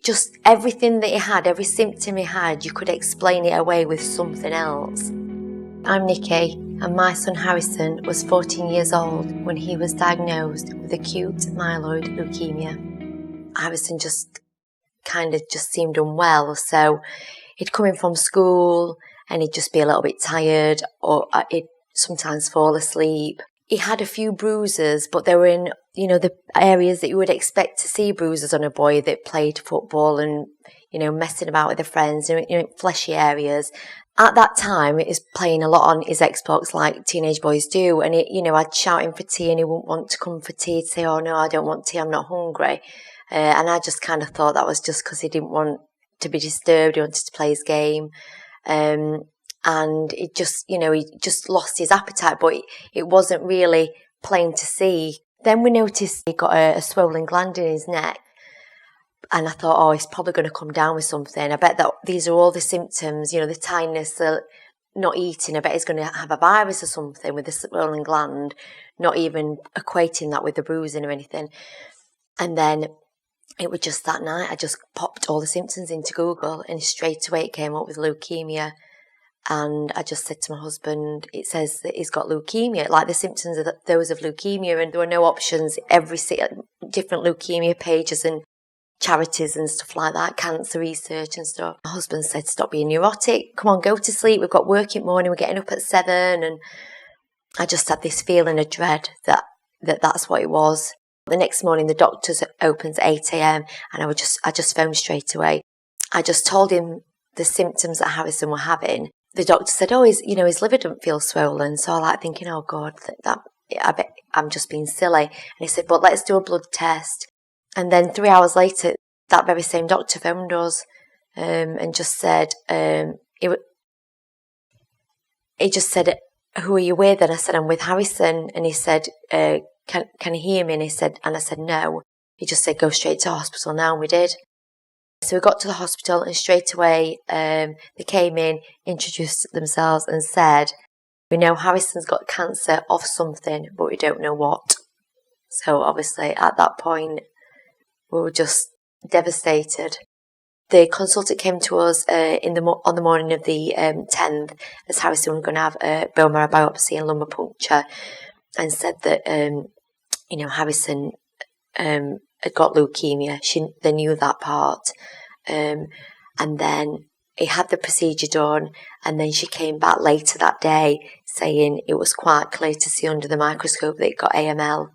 Just everything that he had, every symptom he had, you could explain it away with something else. I'm Nickie, and my son Harrison was 14 years old when he was diagnosed with acute myeloid leukemia. Harrison just seemed unwell, so he'd come in from school and he'd just be a little bit tired, or he'd sometimes fall asleep. He had a few bruises, but they were in, the areas that you would expect to see bruises on a boy that played football and, messing about with their friends, fleshy areas. At that time, he was playing a lot on his Xbox like teenage boys do, and I'd shout him for tea and he wouldn't want to come for tea. He'd say, "Oh no, I don't want tea, I'm not hungry." And I just kind of thought that was just because he didn't want to be disturbed, he wanted to play his game. And it just, he just lost his appetite, but it wasn't really plain to see. Then we noticed he got a swollen gland in his neck. And I thought, oh, he's probably going to come down with something. I bet that these are all the symptoms, the tiredness, the not eating. I bet he's going to have a virus or something with the swollen gland, not even equating that with the bruising or anything. And then it was just that night, I just popped all the symptoms into Google and straight away it came up with leukemia. And I just said to my husband, it says that he's got leukemia, like the symptoms are those of leukemia, and there were no options, every different leukemia pages and charities and stuff like that, cancer research and stuff. My husband said, "Stop being neurotic, come on, go to sleep, we've got work in the morning, we're getting up at 7, and I just had this feeling of dread that's what it was. The next morning the doctor's opens at 8 a.m. and I just phoned straight away. I just told him the symptoms that Harrison were having. The doctor said, "Oh, his liver doesn't feel swollen." So I like thinking, "Oh God, I bet I'm just being silly." And he said, "But let's do a blood test." And then 3 hours later, that very same doctor phoned us and just said, he just said, "Who are you with?" And I said, "I'm with Harrison." And he said, "Can you hear me?" And I said, "No." He just said, "Go straight to hospital now," and we did. So we got to the hospital and straight away they came in, introduced themselves and said, "We know Harrison's got cancer of something, but we don't know what." So obviously at that point we were just devastated. The consultant came to us on the morning of the 10th as Harrison was going to have a bone marrow biopsy and lumbar puncture, and said that Harrison had got leukemia. They knew that part. And then he had the procedure done, and then she came back later that day saying it was quite clear to see under the microscope that he got AML.